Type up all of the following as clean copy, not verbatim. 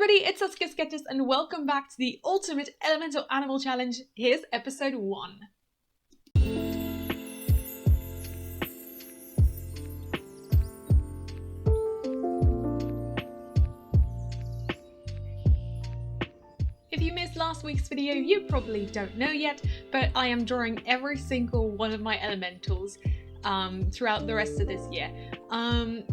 everybody, it's SaskiaSketches and welcome back to the Ultimate Elemental Animal Challenge. Here's episode 1. If you missed last week's video, you probably don't know yet, but I am drawing every single one of my elementals throughout the rest of this year.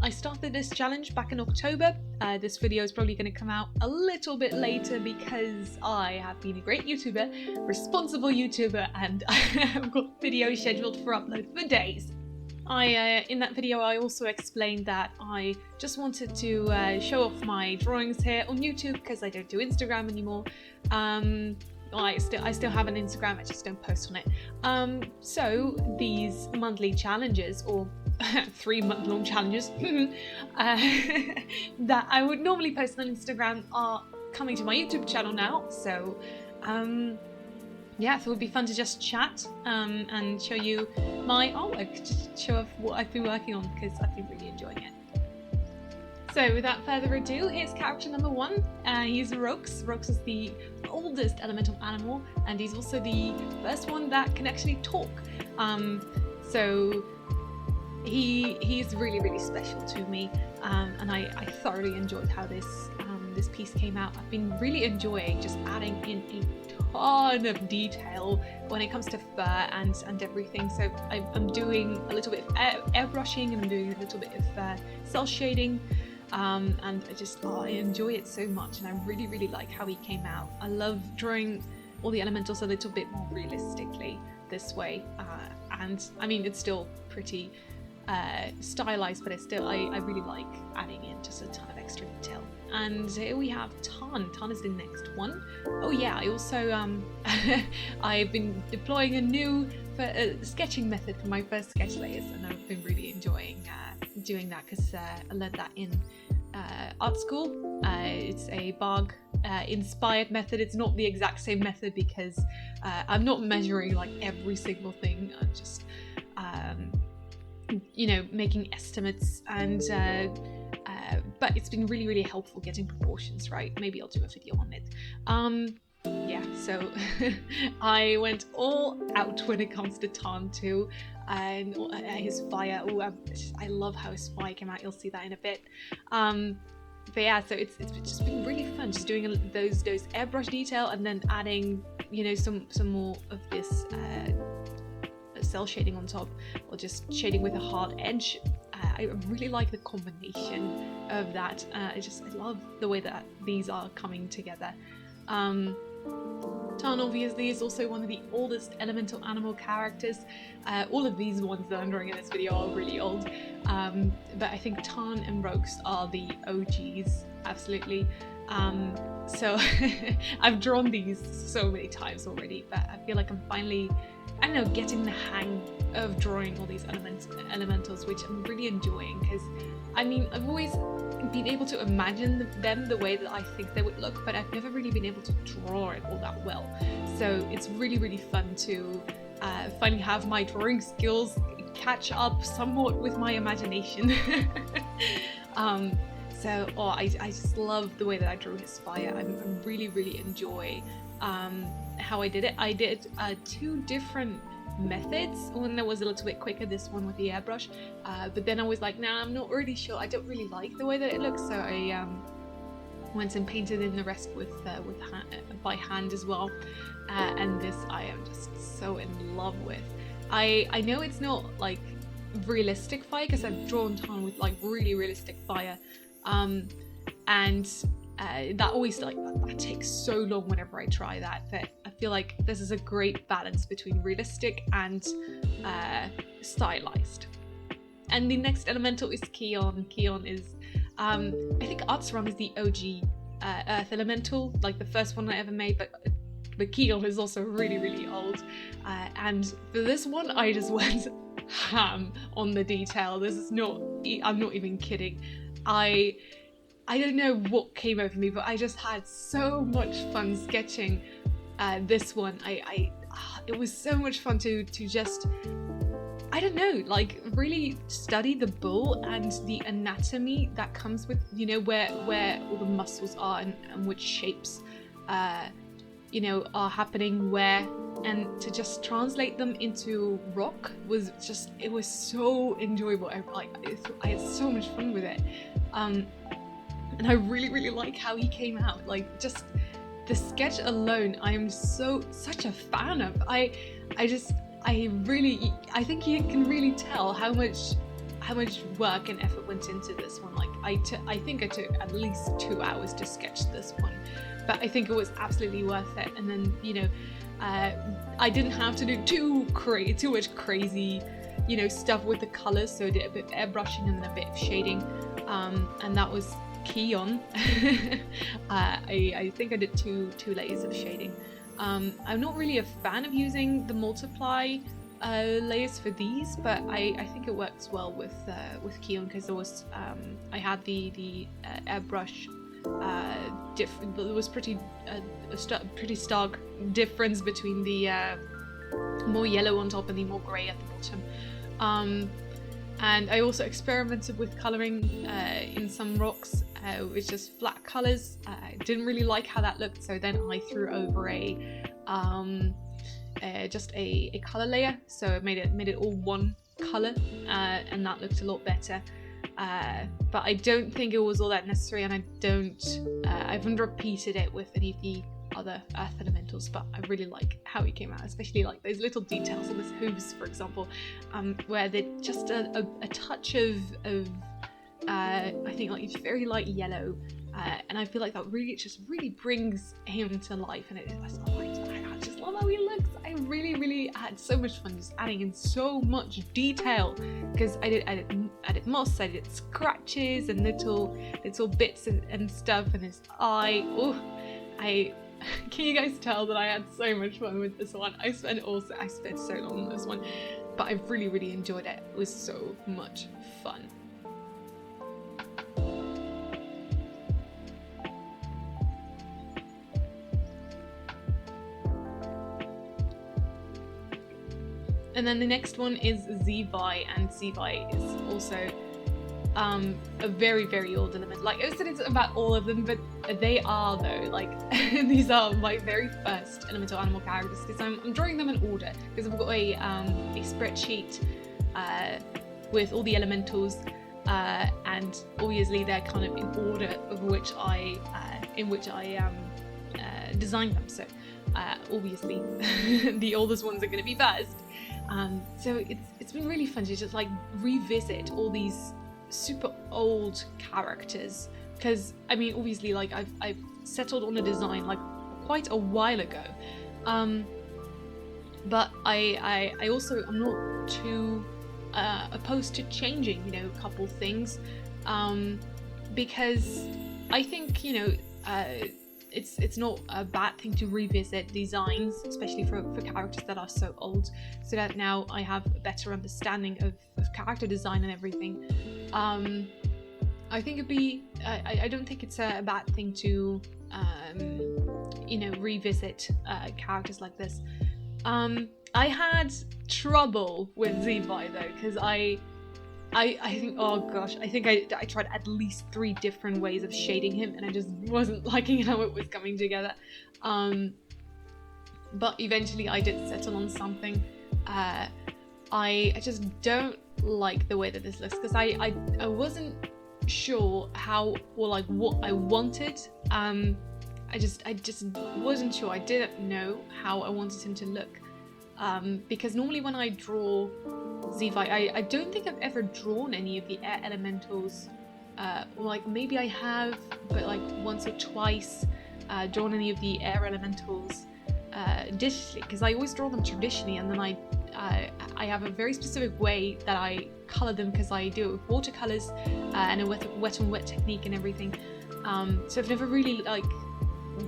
I started this challenge back in October. This video is probably going to come out a little bit later because I have been a great YouTuber, responsible YouTuber, and I have got videos scheduled for upload for days. In that video I also explained that I just wanted to show off my drawings here on YouTube because I don't do Instagram anymore. I still have an Instagram, I just don't post on it. So these monthly challenges, or 3-month-long challenges, that I would normally post on Instagram are coming to my YouTube channel now. So yeah, so it would be fun to just chat and show you my artwork, just show off what I've been working on because I've been really enjoying it. So without further ado, here's character number 1. He's Rox. Rox is the oldest elemental animal, and he's also the first one that can actually talk. So he's really special to me, and I thoroughly enjoyed how this piece came out. I've been really enjoying just adding in a ton of detail when it comes to fur and everything. So I'm doing a little bit of airbrushing, and I'm doing a little bit of cell shading. And I enjoy it so much, and I really like how he came out. I love drawing all the elementals a little bit more realistically this way, and I mean it's still pretty stylized, but I really like adding in just a ton of extra detail. And here we have Tan. Tan is the next one. Oh yeah, I also I've been deploying a new sketching method for my first sketch layers, and I've been really enjoying doing that because I learned that in art school. It's a Bog inspired method. It's not the exact same method because I'm not measuring like every single thing. I'm just you know, making estimates, and but it's been really helpful getting proportions right. Maybe I'll do a video on it. Yeah, so I went all out when it comes to Tan too, and his fire. Oh, I love how his fire came out. You'll see that in a bit. But yeah, so it's just been really fun just doing those airbrush detail, and then adding, you know, some more of this cell shading on top, or just shading with a hard edge. I really like the combination of that. I love the way that these are coming together. Tan obviously is also one of the oldest elemental animal characters. All of these ones that I'm drawing in this video are really old, but I think Tan and Rox are the OGs, absolutely. So I've drawn these so many times already, but I feel like I'm finally, I don't know, getting the hang of drawing all these elementals, which I'm really enjoying, because I mean I've always been able to imagine them the way that I think they would look, but I've never really been able to draw it all that well. So it's really fun to finally have my drawing skills catch up somewhat with my imagination. So I just love the way that I drew his fire. I really enjoy how I did it. I did 2 different methods. One that was a little bit quicker, this one with the airbrush, but then I was like, nah, I'm not really sure, I don't really like the way that it looks, so I went and painted in the rest by hand as well, and this I am just so in love with. I know it's not like realistic fire because I've drawn Tan with like really realistic fire, and that always that takes so long whenever I try that, but I feel like this is a great balance between realistic and stylized. And the next elemental is Keon. Keon is I think Artsram is the OG Earth elemental, like the first one I ever made, but Keon is also really old, and for this one I just went ham on the detail. This is not, I'm not even kidding. I don't know what came over me, but I just had so much fun sketching this one. It was so much fun to just, I I don't know, like really study the bull and the anatomy that comes with, you know, where all the muscles are and which shapes, you know, are happening where, and to just translate them into rock was just, it was so enjoyable. I had so much fun with it. And I really like how he came out. Like, just the sketch alone, I am such a fan of. I think you can really tell how much work and effort went into this one. Like, I think I took at least 2 hours to sketch this one, but I think it was absolutely worth it. And then, you know, I didn't have to do too much crazy, you know, stuff with the colors, so I did a bit of airbrushing and then a bit of shading, and that was key on. I think I did two layers of shading. I'm not really a fan of using the multiply layers for these, but I think it works well with Keon, because there was I had the airbrush there was pretty stark difference between the more yellow on top and the more grey at the bottom. And I also experimented with colouring in some rocks with just flat colours. I didn't really like how that looked, so then I threw over just a colour layer, so it made it all one colour, and that looked a lot better. But I don't think it was all that necessary, and I haven't repeated it with any of the other earth elementals, but I really like how he came out, especially like those little details on his hooves, for example, where they're just a touch of I think like it's very light yellow, and I feel like that really brings him to life, and I just love how he looks. I really had so much fun just adding in so much detail, because I did moss, I did scratches and little bits and stuff, and his eye. Can you guys tell that I had so much fun with this one? I spent so long on this one, but I really enjoyed it. It was so much fun. And then the next one is Zevi, and Zevi is also a very old element. Like I said, it's about all of them, but they are though, like these are my very first elemental animal characters, because I'm drawing them in order, because I've got a spreadsheet with all the elementals, and obviously they're kind of in order of which I designed them. So obviously the oldest ones are going to be first. So it's been really fun to just like revisit all these super old characters, because I mean obviously like I've settled on a design like quite a while ago, but I also am not too opposed to changing, you know, a couple things, because I think, you know, it's not a bad thing to revisit designs, especially for characters that are so old, so that now I have a better understanding of character design and everything. I think it'd be I don't think it's a bad thing to you know, revisit characters like this. I had trouble with Zevi though, because I think, oh gosh, I think I tried at least 3 different ways of shading him, and I just wasn't liking how it was coming together. But eventually I did settle on something. I just don't like the way that this looks, because I wasn't sure how, or like what I wanted. I just wasn't sure. I didn't know how I wanted him to look. Because normally when I draw Zevi, I don't think I've ever drawn any of the air elementals, or like maybe I have, but like once or twice drawn any of the air elementals digitally, because I always draw them traditionally, and then I have a very specific way that I color them, because I do it with watercolors and a wet on wet technique and everything. So I've never really like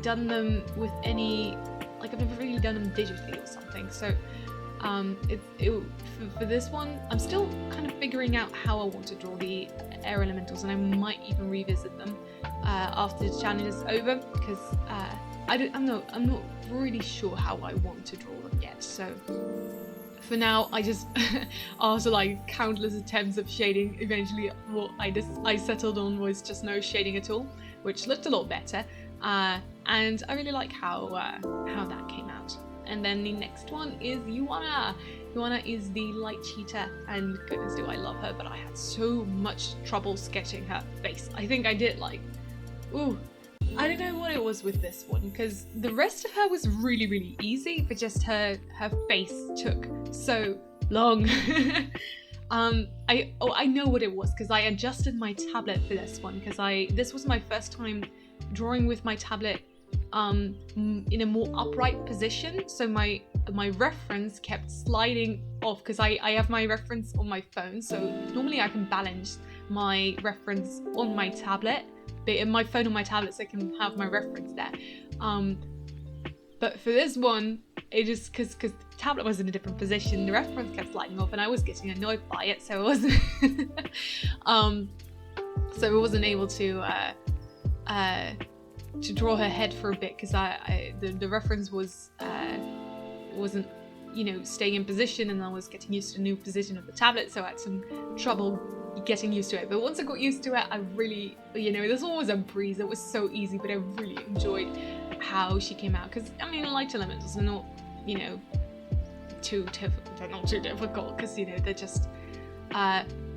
done them with any, like I've never really done them digitally or something. So for this one, I'm still kind of figuring out how I want to draw the air elementals, and I might even revisit them after the challenge is over, because I'm not really sure how I want to draw them yet. So for now, I just, after like countless attempts of shading, eventually what I settled on was just no shading at all, which looked a lot better. And I really like how that came out. And then the next one is Yuana. Yuana is the Light Cheetah, and goodness do I love her, but I had so much trouble sketching her face. I think I did like, ooh, I don't know what it was with this one, because the rest of her was really, really easy, but just her face took so long. I know what it was, because I adjusted my tablet for this one, because this was my first time drawing with my tablet in a more upright position, so my reference kept sliding off, because I have my reference on my phone, so normally I can balance my reference on my tablet, but in my phone on my tablet, so I can have my reference there. But for this one, it just because the tablet was in a different position, the reference kept sliding off, and I was getting annoyed by it, so I wasn't so I wasn't able to draw her head for a bit, because the reference wasn't, you know, staying in position, and I was getting used to the new position of the tablet, so I had some trouble getting used to it. But once I got used to it, I really, you know, this one was a breeze. It was so easy, but I really enjoyed how she came out, because I mean, light elementals are not, you know, too difficult. They're not too difficult, because, you know, they're just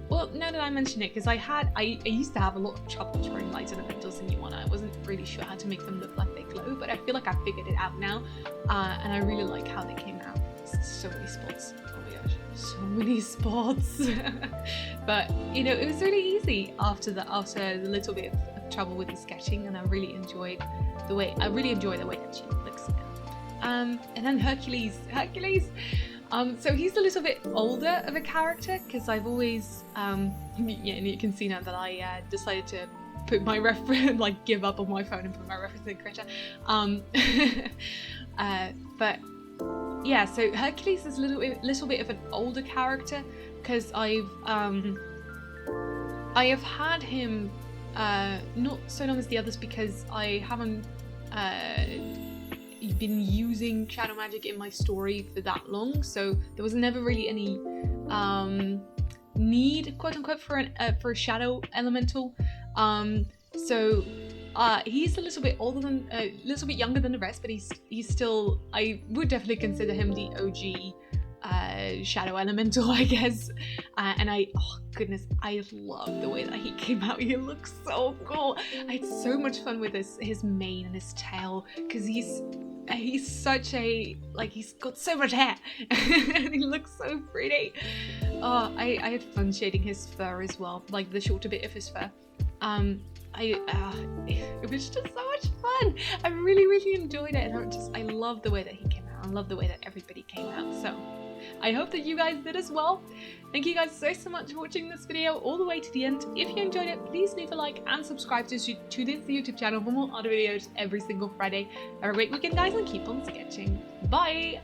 well, now that I mention it, because I used to have a lot of trouble drawing light elementals in Yuana. I wasn't really sure how to make them look like they glow, but I feel like I figured it out now, and I really like how they came out. So many spots. Oh my gosh, so many spots. But you know, it was really easy after the little bit of trouble with the sketching, and I really enjoyed the way that she looks now. And then Hercules. So he's a little bit older of a character, because I've always, yeah, and you can see now that I decided to put my reference, like give up on my phone and put my reference in Critter. But yeah, so Hercules is a little bit of an older character, because I have had him not so long as the others, because I haven't been using shadow magic in my story for that long, so there was never really any need, quote unquote, for a shadow elemental. So he's a little bit older than, a little bit younger than the rest, but he's still, I would definitely consider him the OG shadow elemental, I guess. And oh goodness, I love the way that he came out. He looks so cool. I had so much fun with his mane and his tail, because he's such a, like, he's got so much hair and he looks so pretty. Oh, I had fun shading his fur as well, like the shorter bit of his fur. It was just so much fun. I really, really enjoyed it, and I love the way that he came out. I love the way that everybody came out. So I hope that you guys did as well. Thank you guys so much for watching this video all the way to the end. If you enjoyed it, please leave a like and subscribe to this YouTube channel for more other videos every single Friday. Have a great weekend, guys, and keep on sketching. Bye!